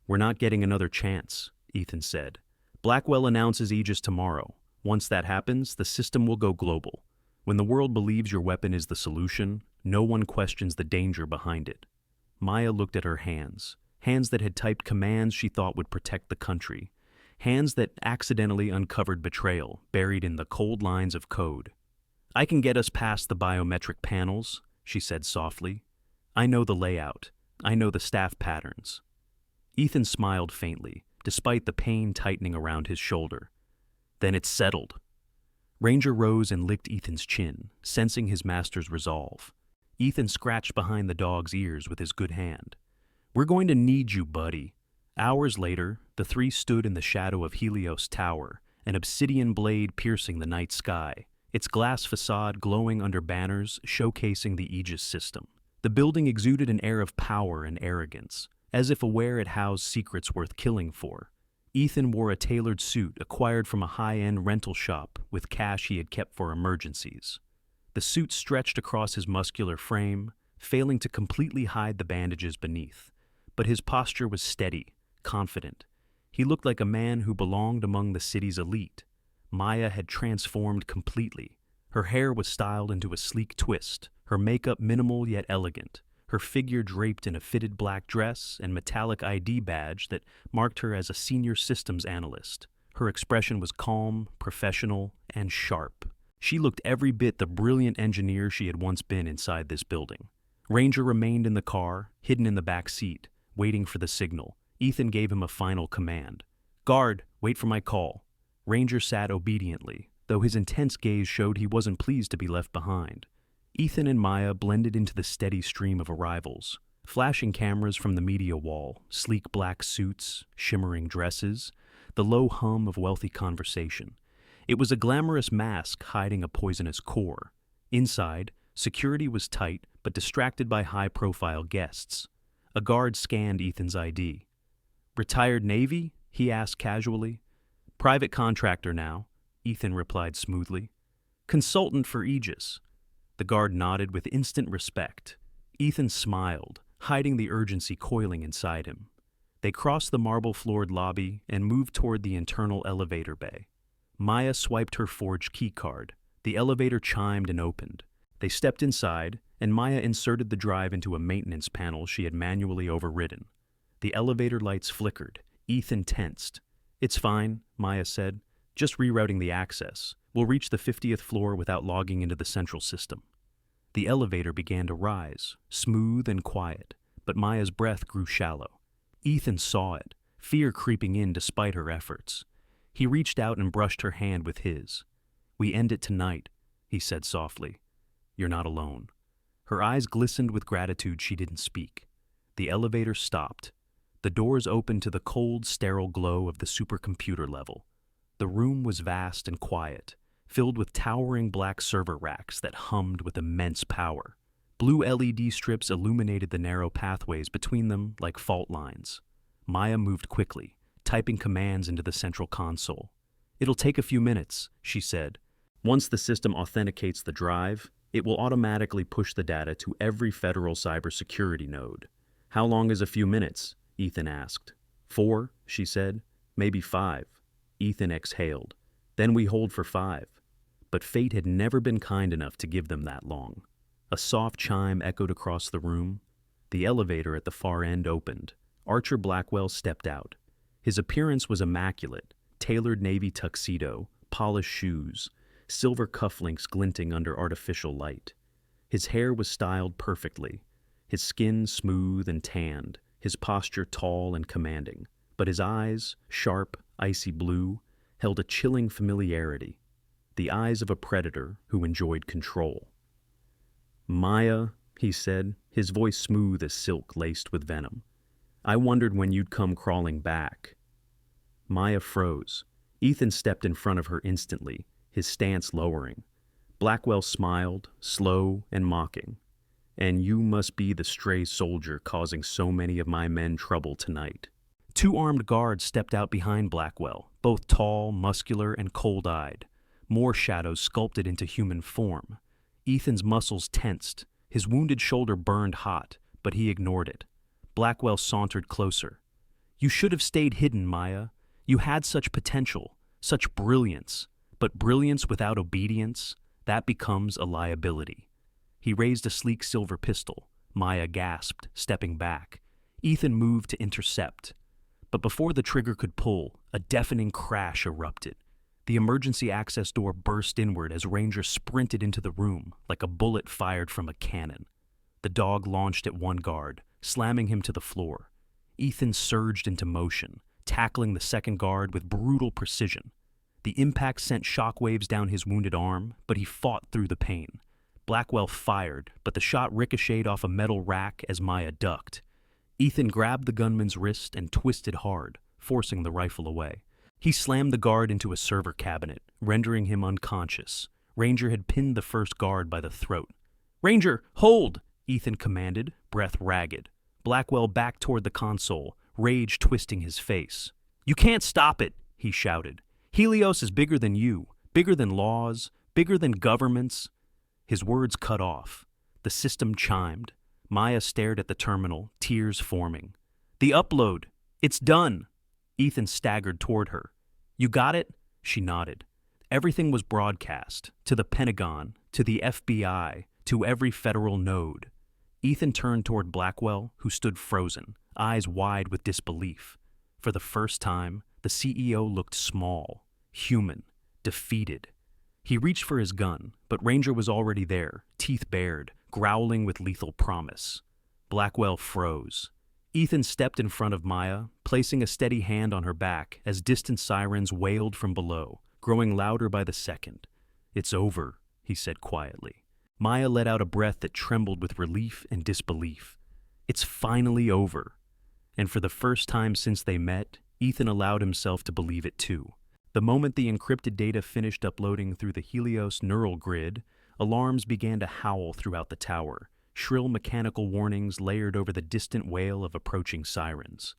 We're not getting another chance, Ethan said. Blackwell announces Aegis tomorrow. Once that happens, the system will go global. When the world believes your weapon is the solution, no one questions the danger behind it. Maya looked at her hands, hands that had typed commands she thought would protect the country, hands that accidentally uncovered betrayal buried in the cold lines of code. I can get us past the biometric panels, she said softly. I know the layout. I know the staff patterns. Ethan smiled faintly, despite the pain tightening around his shoulder. Then it's settled. Ranger rose and licked Ethan's chin, sensing his master's resolve. Ethan scratched behind the dog's ears with his good hand. We're going to need you, buddy. Hours later, the three stood in the shadow of Helios Tower, an obsidian blade piercing the night sky, its glass facade glowing under banners showcasing the Aegis system. The building exuded an air of power and arrogance, as if aware it housed secrets worth killing for. Ethan wore a tailored suit acquired from a high-end rental shop with cash he had kept for emergencies. The suit stretched across his muscular frame, failing to completely hide the bandages beneath, but his posture was steady, confident. He looked like a man who belonged among the city's elite. Maya had transformed completely. Her hair was styled into a sleek twist, her makeup minimal yet elegant, her figure draped in a fitted black dress and metallic ID badge that marked her as a senior systems analyst. Her expression was calm, professional, and sharp. She looked every bit the brilliant engineer she had once been inside this building. Ranger remained in the car, hidden in the back seat, waiting for the signal. Ethan gave him a final command. Guard, wait for my call. Ranger sat obediently, though his intense gaze showed he wasn't pleased to be left behind. Ethan and Maya blended into the steady stream of arrivals. Flashing cameras from the media wall, sleek black suits, shimmering dresses, the low hum of wealthy conversation. It was a glamorous mask hiding a poisonous core. Inside, security was tight but distracted by high-profile guests. A guard scanned Ethan's ID. Retired Navy? He asked casually. Private contractor now, Ethan replied smoothly. Consultant for Aegis. The guard nodded with instant respect. Ethan smiled, hiding the urgency coiling inside him. They crossed the marble-floored lobby and moved toward the internal elevator bay. Maya swiped her forged keycard. The elevator chimed and opened. They stepped inside, and Maya inserted the drive into a maintenance panel she had manually overridden. The elevator lights flickered. Ethan tensed. "It's fine," Maya said. "Just rerouting the access. We'll reach the 50th floor without logging into the central system." The elevator began to rise, smooth and quiet, but Maya's breath grew shallow. Ethan saw it, fear creeping in despite her efforts. He reached out and brushed her hand with his. "We end it tonight," he said softly. "You're not alone." Her eyes glistened with gratitude she didn't speak. The elevator stopped. The doors opened to the cold, sterile glow of the supercomputer level. The room was vast and quiet, filled with towering black server racks that hummed with immense power. Blue LED strips illuminated the narrow pathways between them like fault lines. Maya moved quickly, typing commands into the central console. "It'll take a few minutes," she said. "Once the system authenticates the drive, it will automatically push the data to every federal cybersecurity node." "How long is a few minutes?" Ethan asked. "4, she said. "Maybe 5. Ethan exhaled. "Then we hold for 5. But fate had never been kind enough to give them that long. A soft chime echoed across the room. The elevator at the far end opened. Archer Blackwell stepped out. His appearance was immaculate, tailored navy tuxedo, polished shoes, silver cufflinks glinting under artificial light. His hair was styled perfectly, his skin smooth and tanned, his posture tall and commanding. But his eyes, sharp, icy blue, held a chilling familiarity. The eyes of a predator who enjoyed control. "Maya," he said, his voice smooth as silk laced with venom. "I wondered when you'd come crawling back." Maya froze. Ethan stepped in front of her instantly, his stance lowering. Blackwell smiled, slow and mocking. "And you must be the stray soldier causing so many of my men trouble tonight." 2 armed guards stepped out behind Blackwell, both tall, muscular, and cold-eyed. More shadows sculpted into human form. Ethan's muscles tensed. His wounded shoulder burned hot, but he ignored it. Blackwell sauntered closer. "You should have stayed hidden, Maya. You had such potential, such brilliance. But brilliance without obedience, that becomes a liability." He raised a sleek silver pistol. Maya gasped, stepping back. Ethan moved to intercept. But before the trigger could pull, a deafening crash erupted. The emergency access door burst inward as Ranger sprinted into the room like a bullet fired from a cannon. The dog launched at one guard, slamming him to the floor. Ethan surged into motion, tackling the second guard with brutal precision. The impact sent shockwaves down his wounded arm, but he fought through the pain. Blackwell fired, but the shot ricocheted off a metal rack as Maya ducked. Ethan grabbed the gunman's wrist and twisted hard, forcing the rifle away. He slammed the guard into a server cabinet, rendering him unconscious. Ranger had pinned the first guard by the throat. "Ranger, hold!" Ethan commanded, breath ragged. Blackwell backed toward the console, rage twisting his face. "You can't stop it," he shouted. "Helios is bigger than you, bigger than laws, bigger than governments." His words cut off. The system chimed. Maya stared at the terminal, tears forming. "The upload! It's done!" Ethan staggered toward her. "You got it?" She nodded. Everything was broadcast, to the Pentagon, to the FBI, to every federal node. Ethan turned toward Blackwell, who stood frozen, eyes wide with disbelief. For the first time, the CEO looked small, human, defeated. He reached for his gun, but Ranger was already there, teeth bared, growling with lethal promise. Blackwell froze. Ethan stepped in front of Maya, placing a steady hand on her back as distant sirens wailed from below, growing louder by the second. "It's over," he said quietly. Maya let out a breath that trembled with relief and disbelief. "It's finally over." And for the first time since they met, Ethan allowed himself to believe it too. The moment the encrypted data finished uploading through the Helios neural grid, alarms began to howl throughout the tower, shrill mechanical warnings layered over the distant wail of approaching sirens.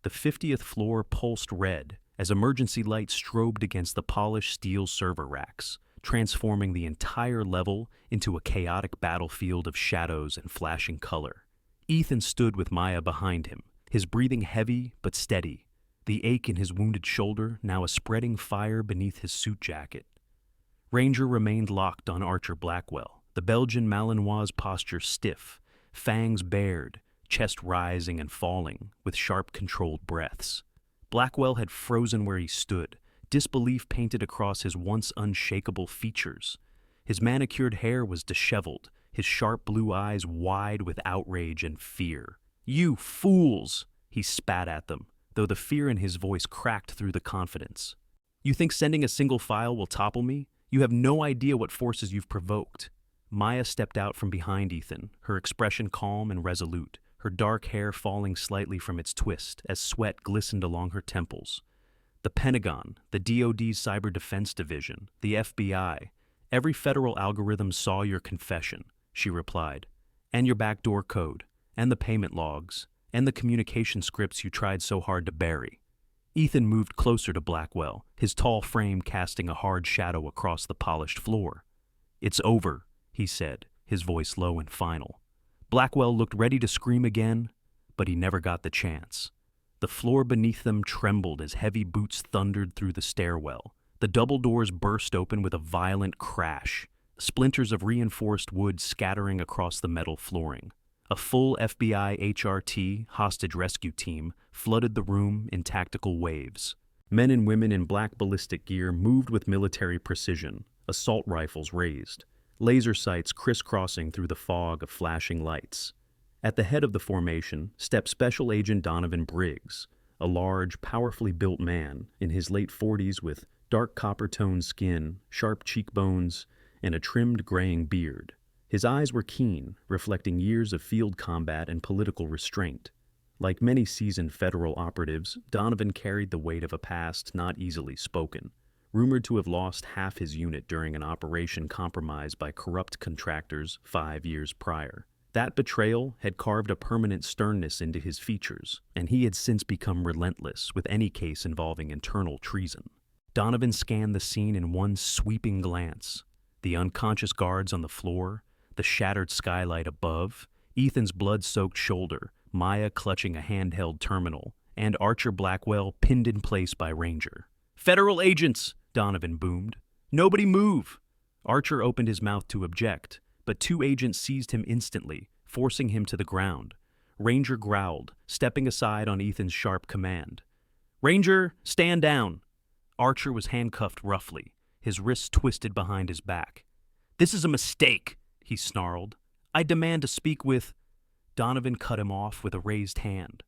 The 50th floor pulsed red as emergency lights strobed against the polished steel server racks, transforming the entire level into a chaotic battlefield of shadows and flashing color. Ethan stood with Maya behind him, his breathing heavy but steady, the ache in his wounded shoulder now a spreading fire beneath his suit jacket. Ranger remained locked on Archer Blackwell, the Belgian Malinois' posture stiff, fangs bared, chest rising and falling, with sharp, controlled breaths. Blackwell had frozen where he stood, disbelief painted across his once unshakable features. His manicured hair was disheveled, his sharp blue eyes wide with outrage and fear. "You fools!" he spat at them, though the fear in his voice cracked through the confidence. "You think sending a single file will topple me? You have no idea what forces you've provoked." Maya stepped out from behind Ethan, her expression calm and resolute, her dark hair falling slightly from its twist as sweat glistened along her temples. "The Pentagon, the DoD's Cyber Defense Division, the FBI, every federal algorithm saw your confession," she replied, "and your backdoor code, and the payment logs, and the communication scripts you tried so hard to bury." Ethan moved closer to Blackwell, his tall frame casting a hard shadow across the polished floor. "It's over," he said, his voice low and final. Blackwell looked ready to scream again, but he never got the chance. The floor beneath them trembled as heavy boots thundered through the stairwell. The double doors burst open with a violent crash, splinters of reinforced wood scattering across the metal flooring. A full FBI HRT hostage rescue team flooded the room in tactical waves. Men and women in black ballistic gear moved with military precision, assault rifles raised, laser sights crisscrossing through the fog of flashing lights. At the head of the formation stepped Special Agent Donovan Briggs, a large, powerfully built man in his late 40s with dark copper-toned skin, sharp cheekbones, and a trimmed graying beard. His eyes were keen, reflecting years of field combat and political restraint. Like many seasoned federal operatives, Donovan carried the weight of a past not easily spoken, rumored to have lost half his unit during an operation compromised by corrupt contractors 5 years prior. That betrayal had carved a permanent sternness into his features, and he had since become relentless with any case involving internal treason. Donovan scanned the scene in one sweeping glance. The unconscious guards on the floor, the shattered skylight above, Ethan's blood-soaked shoulder, Maya clutching a handheld terminal, and Archer Blackwell pinned in place by Ranger. "Federal agents!" Donovan boomed. "Nobody move!" Archer opened his mouth to object, but 2 agents seized him instantly, forcing him to the ground. Ranger growled, stepping aside on Ethan's sharp command. "Ranger, stand down!" Archer was handcuffed roughly, his wrists twisted behind his back. "This is a mistake!" he snarled. "I demand to speak with—" Donovan cut him off with a raised hand.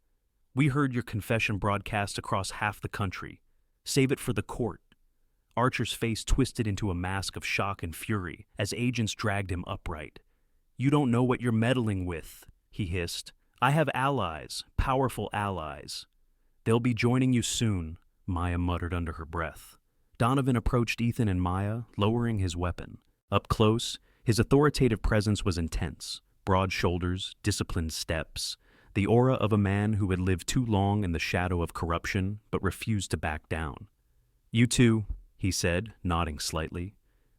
"We heard your confession broadcast across half the country. Save it for the court." Archer's face twisted into a mask of shock and fury as agents dragged him upright. "You don't know what you're meddling with," he hissed. "I have allies, powerful allies." "They'll be joining you soon," Maya muttered under her breath. Donovan approached Ethan and Maya, lowering his weapon. Up close, his authoritative presence was intense. Broad shoulders, disciplined steps, the aura of a man who had lived too long in the shadow of corruption but refused to back down. "You two," he said, nodding slightly.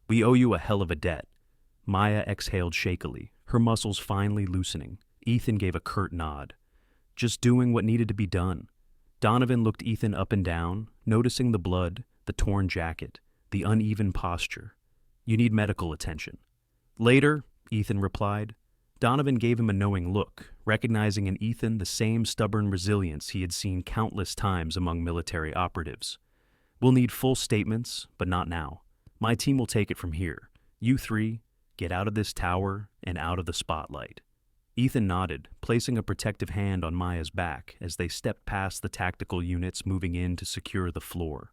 "We owe you a hell of a debt." Maya exhaled shakily, her muscles finally loosening. Ethan gave a curt nod. "Just doing what needed to be done." Donovan looked Ethan up and down, noticing the blood, the torn jacket, the uneven posture. "You need medical attention." "Later," Ethan replied. Donovan gave him a knowing look, recognizing in Ethan the same stubborn resilience he had seen countless times among military operatives. "We'll need full statements, but not now. My team will take it from here. You 3, get out of this tower and out of the spotlight." Ethan nodded, placing a protective hand on Maya's back as they stepped past the tactical units moving in to secure the floor.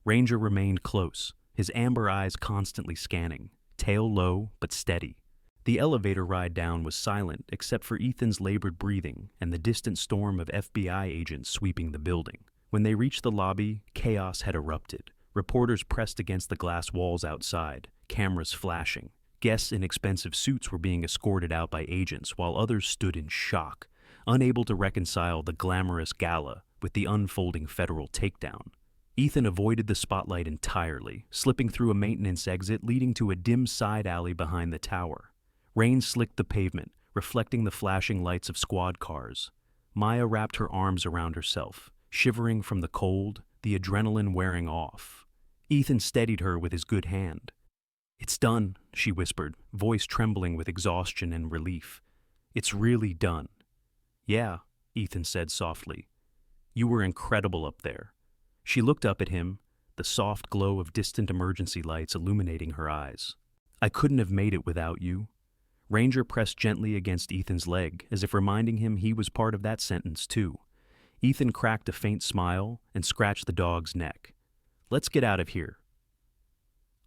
Ranger remained close, his amber eyes constantly scanning, tail low but steady. The elevator ride down was silent except for Ethan's labored breathing and the distant storm of FBI agents sweeping the building. When they reached the lobby, chaos had erupted. Reporters pressed against the glass walls outside, cameras flashing. Guests in expensive suits were being escorted out by agents while others stood in shock, unable to reconcile the glamorous gala with the unfolding federal takedown. Ethan avoided the spotlight entirely, slipping through a maintenance exit leading to a dim side alley behind the tower. Rain slicked the pavement, reflecting the flashing lights of squad cars. Maya wrapped her arms around herself, shivering from the cold, the adrenaline wearing off. Ethan steadied her with his good hand. "It's done," she whispered, voice trembling with exhaustion and relief. "It's really done." "Yeah," Ethan said softly. "You were incredible up there." She looked up at him, the soft glow of distant emergency lights illuminating her eyes. "I couldn't have made it without you." Ranger pressed gently against Ethan's leg, as if reminding him he was part of that sentence too. Ethan cracked a faint smile and scratched the dog's neck. "Let's get out of here."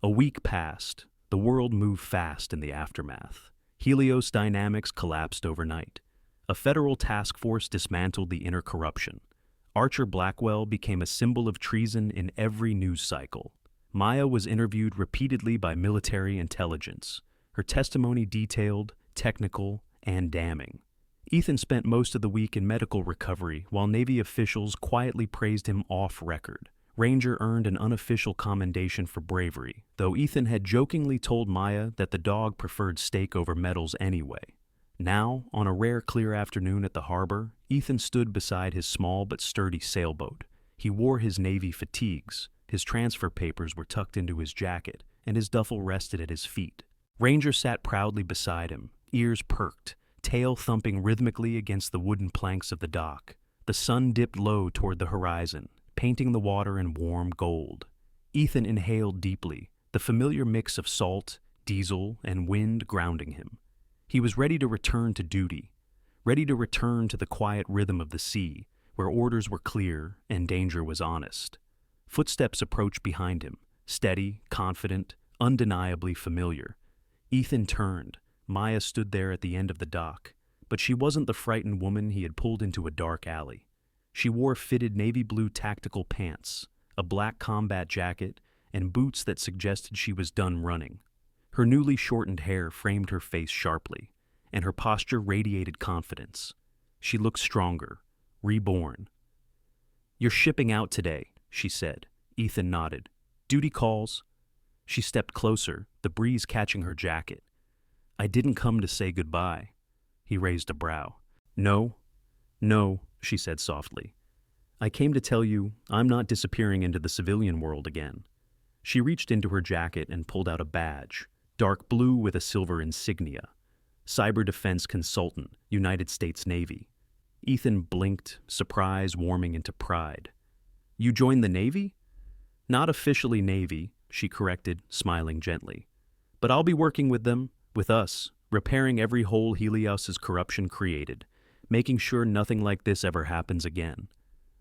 A week passed. The world moved fast in the aftermath. Helios dynamics collapsed overnight. A federal task force dismantled the inner corruption. Archer Blackwell became a symbol of treason in every news cycle. Maya was interviewed repeatedly by military intelligence. Her testimony detailed, technical, and damning. Ethan spent most of the week in medical recovery while Navy officials quietly praised him off record. Ranger earned an unofficial commendation for bravery, though Ethan had jokingly told Maya that the dog preferred steak over medals anyway. Now, on a rare clear afternoon at the harbor, Ethan stood beside his small but sturdy sailboat. He wore his Navy fatigues, his transfer papers were tucked into his jacket, and his duffel rested at his feet. Ranger sat proudly beside him, ears perked, tail thumping rhythmically against the wooden planks of the dock. The sun dipped low toward the horizon, painting the water in warm gold. Ethan inhaled deeply, the familiar mix of salt, diesel, and wind grounding him. He was ready to return to duty, ready to return to the quiet rhythm of the sea, where orders were clear and danger was honest. Footsteps approached behind him, steady, confident, undeniably familiar. Ethan turned. Maya stood there at the end of the dock, but she wasn't the frightened woman he had pulled into a dark alley. She wore fitted navy blue tactical pants, a black combat jacket, and boots that suggested she was done running. Her newly shortened hair framed her face sharply, and her posture radiated confidence. She looked stronger, reborn. "You're shipping out today," she said. Ethan nodded. "Duty calls." She stepped closer, the breeze catching her jacket. "I didn't come to say goodbye." He raised a brow. No, she said softly. "I came to tell you I'm not disappearing into the civilian world again." She reached into her jacket and pulled out a badge, dark blue with a silver insignia. Cyber Defense Consultant, United States Navy. Ethan blinked, surprise warming into pride. "You joined the Navy?" "Not officially Navy," she corrected, smiling gently. "But I'll be working with them, with us, repairing every hole Helios's corruption created, making sure nothing like this ever happens again."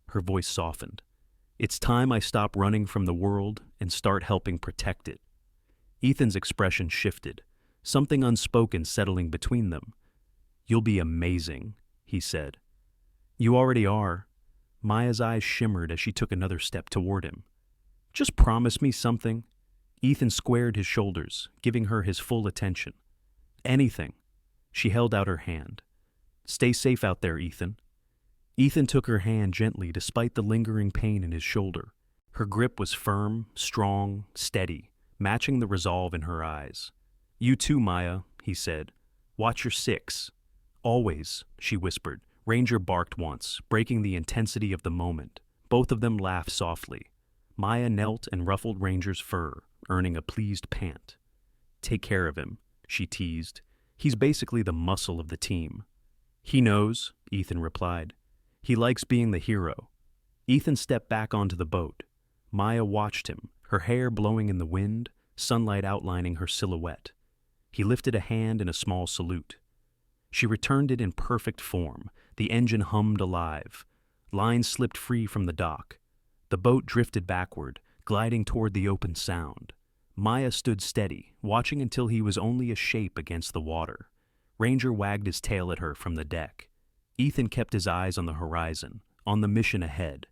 Her voice softened. "It's time I stop running from the world and start helping protect it." Ethan's expression shifted, something unspoken settling between them. "You'll be amazing," he said. "You already are." Maya's eyes shimmered as she took another step toward him. "Just promise me something." Ethan squared his shoulders, giving her his full attention. "Anything." She held out her hand. "Stay safe out there, Ethan." Ethan took her hand gently despite the lingering pain in his shoulder. Her grip was firm, strong, steady, matching the resolve in her eyes. "You too, Maya," he said. "Watch your six." "Always," she whispered. Ranger barked once, breaking the intensity of the moment. Both of them laughed softly. Maya knelt and ruffled Ranger's fur, earning a pleased pant. "Take care of him," she teased. "He's basically the muscle of the team." "He knows," Ethan replied. "He likes being the hero." Ethan stepped back onto the boat. Maya watched him, her hair blowing in the wind, sunlight outlining her silhouette. He lifted a hand in a small salute. She returned it in perfect form. The engine hummed alive. Lines slipped free from the dock. The boat drifted backward, gliding toward the open sound. Maya stood steady, watching until he was only a shape against the water. Ranger wagged his tail at her from the deck. Ethan kept his eyes on the horizon, on the mission ahead,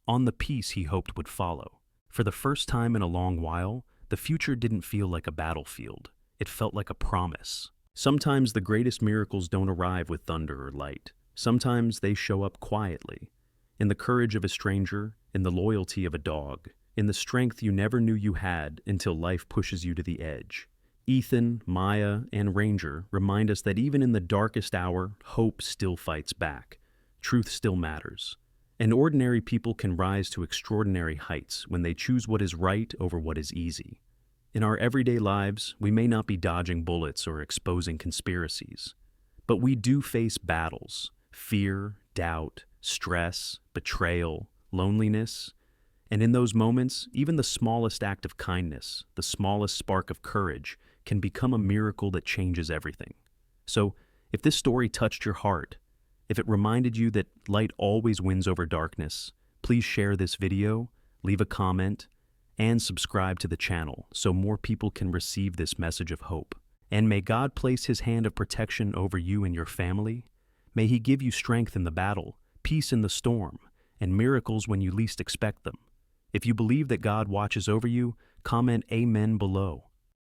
on the peace he hoped would follow. For the first time in a long while, the future didn't feel like a battlefield. It felt like a promise. Sometimes the greatest miracles don't arrive with thunder or light. Sometimes they show up quietly. in the courage of a stranger, in the loyalty of a dog, in the strength you never knew you had until life pushes you to the edge. Ethan, Maya, and Ranger remind us that even in the darkest hour, hope still fights back. Truth still matters. And ordinary people can rise to extraordinary heights when they choose what is right over what is easy. In our everyday lives, we may not be dodging bullets or exposing conspiracies, but we do face battles, fear, doubt, stress, betrayal, loneliness, and in those moments, even the smallest act of kindness, the smallest spark of courage, can become a miracle that changes everything. So, if this story touched your heart, if it reminded you that light always wins over darkness, please share this video, leave a comment, and subscribe to the channel so more people can receive this message of hope. And may God place His hand of protection over you and your family. May He give you strength in the battle, peace in the storm, and miracles when you least expect them. If you believe that God watches over you, comment Amen below.